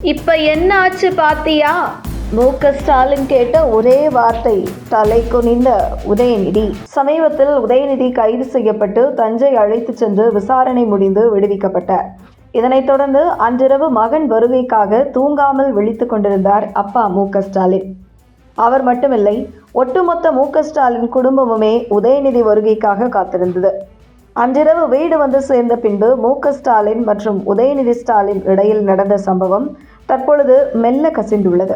இப்ப என்ன ஆச்சு பாத்தியா? ஸ்டாலின் கேட்ட ஒரே வார்த்தை தலை குனிந்த உதயநிதி. சமீபத்தில் உதயநிதி கைது செய்யப்பட்டு தஞ்சை அழைத்து சென்று விசாரணை முடிந்து விடுவிக்கப்பட்டார். இதனைத் தொடர்ந்து அன்றிரவு மகன் வருகைக்காக தூங்காமல் விழித்துக் கொண்டிருந்தார் அப்பா ஸ்டாலின். அவர் மட்டுமில்லை, ஒட்டுமொத்த ஸ்டாலின் குடும்பமுமே உதயநிதி வருகைக்காக காத்திருந்தது. அன்றிரவு வீடு வந்து சேர்ந்த பின்பு ஸ்டாலின் மற்றும் உதயநிதி ஸ்டாலின் இடையில் நடந்த சம்பவம் தற்பொழுது மெல்ல கசிந்துள்ளது.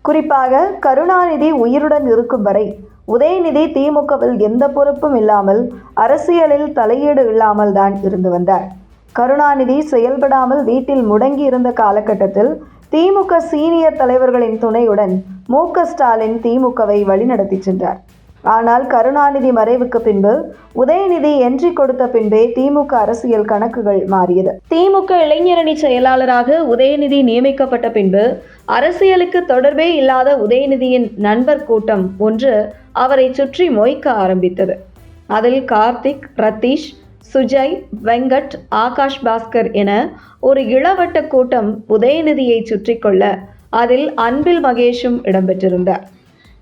குறிப்பாக கருணாநிதி உயிருடன் இருக்கும் வரை உதயநிதி திமுகவில் எந்த பொறுப்பும் இல்லாமல், அரசியலில் தலையீடு இல்லாமல் தான் இருந்து வந்தார். கருணாநிதி செயல்படாமல் வீட்டில் முடங்கி இருந்த காலகட்டத்தில் திமுக சீனியர் தலைவர்களின் துணையுடன் ஸ்டாலின் திமுகவை வழிநடத்தி சென்றார். ஆனால் கருணாநிதி மறைவுக்கு பின்பு உதயநிதி என்ட்ரி கொடுத்த பின்பே திமுக அரசியல் கணக்குகள் மாறியது. திமுக இளைஞரணி செயலாளராக உதயநிதி நியமிக்கப்பட்ட பின்பு அரசியலுக்கு தொடர்பே இல்லாத உதயநிதியின் நண்பர் கூட்டம் ஒன்று அவரை சுற்றி மொய்க்க ஆரம்பித்தது. அதில் கார்த்திக், ரத்தீஷ், சுஜய், வெங்கட், ஆகாஷ் பாஸ்கர் என ஒரு இளவட்ட கூட்டம் உதயநிதியை சுற்றி கொள்ள அதில் அன்பில் மகேஷும் இடம்பெற்றிருந்தார்.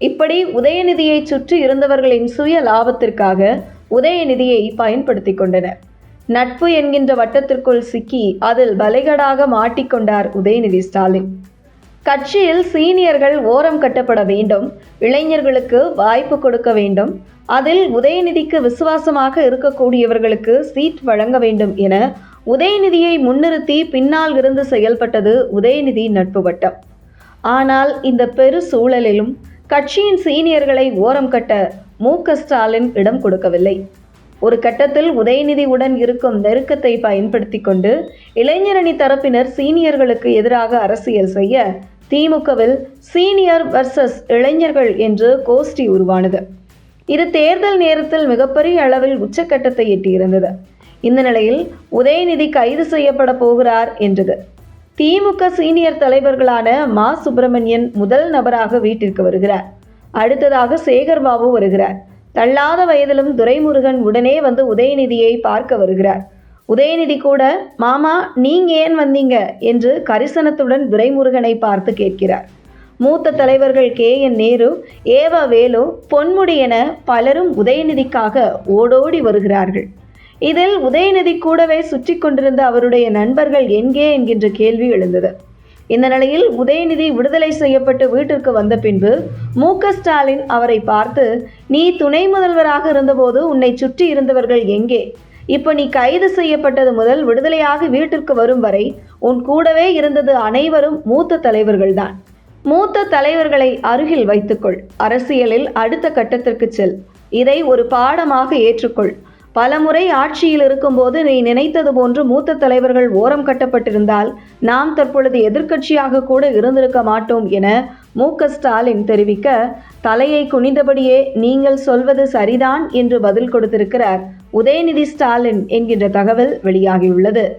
இப்படி உதயநிதியை சுற்றி இருந்தவர்களின் சுய லாபத்திற்காக உதயநிதியை பயன்படுத்தி கொண்டனர். நட்பு என்கின்ற வட்டத்திற்குள் சிக்கி அதில் பலிகடாக மாட்டிக்கொண்டார் உதயநிதி ஸ்டாலின். கட்சியில் சீனியர்கள் ஓரம் கட்டப்பட வேண்டும், இளைஞர்களுக்கு வாய்ப்பு கொடுக்க வேண்டும், அதில் உதயநிதிக்கு விசுவாசமாக இருக்கக்கூடியவர்களுக்கு சீட் வழங்க வேண்டும் என உதயநிதியை முன்னிறுத்தி பின்னால் இருந்து செயல்பட்டது உதயநிதி நட்பு வட்டம். ஆனால் இந்த பெரு சூழலிலும் கட்சியின் சீனியர்களை ஓரம் கட்ட ஸ்டாலின் இடம் கொடுக்கவில்லை. ஒரு கட்டத்தில் உதயநிதியுடன் இருக்கும் நெருக்கத்தை பயன்படுத்தி கொண்டு இளைஞரணி தரப்பினர் சீனியர்களுக்கு எதிராக அரசியல் செய்ய திமுகவில் சீனியர் வர்சஸ் இளைஞர்கள் என்று கோஷ்டி உருவானது. இது தேர்தல் நேரத்தில் மிகப்பெரிய அளவில் உச்சக்கட்டத்தை எட்டியிருந்தது. இந்த நிலையில் உதயநிதி கைது செய்யப்பட போகிறார் என்றது. திமுக சீனியர் தலைவர்களான மா. சுப்பிரமணியன் முதல் நபராக வீட்டிற்கு வருகிறார். அடுத்ததாக சேகர்பாபு வருகிறார். தள்ளாத வயதிலும் துரைமுருகன் உடனே வந்து உதயநிதியை பார்க்க வருகிறார். உதயநிதி கூட, மாமா நீங்க ஏன் வந்தீங்க என்று கரிசனத்துடன் துரைமுருகனை பார்த்து கேட்கிறார். மூத்த தலைவர்கள் KN நேரு, ஏவா வேலு, பொன்முடி என பலரும் உதயநிதிக்காக ஓடோடி வருகிறார்கள். இதில் உதயநிதி கூடவே சுற்றி கொண்டிருந்த அவருடைய நண்பர்கள் எங்கே என்கின்ற கேள்வி எழுந்தது. இந்த நிலையில் உதயநிதி விடுதலை செய்யப்பட்டு வீட்டிற்கு வந்த பின்பு ஸ்டாலின் அவரை பார்த்து, நீ துணை முதல்வராக இருந்தபோது உன்னை சுற்றி இருந்தவர்கள் எங்கே? இப்போ நீ கைது செய்யப்பட்டது முதல் விடுதலையாக வீட்டிற்கு வரும் வரை உன் கூடவே இருந்தது அனைவரும் மூத்த தலைவர்கள்தான். மூத்த தலைவர்களை அருகில் வைத்துக்கொள். அரசியலில் அடுத்த கட்டத்திற்கு செல். இதை ஒரு பாடமாக ஏற்றுக்கொள். பலமுறை ஆட்சியில் இருக்கும்போது நீ நினைத்தது போன்று மூத்த தலைவர்கள் ஓரம் கட்டப்பட்டிருந்தால் நாம் தற்பொழுது எதிர்க்கட்சியாக கூட இருந்திருக்க மாட்டோம் என ஸ்டாலின் தெரிவிக்க, தலையை குனிந்தபடியே நீங்கள் சொல்வது சரிதான் என்று பதில் கொடுத்திருக்கிறார் உதயநிதி ஸ்டாலின் என்கின்ற தகவல் வெளியாகியுள்ளது.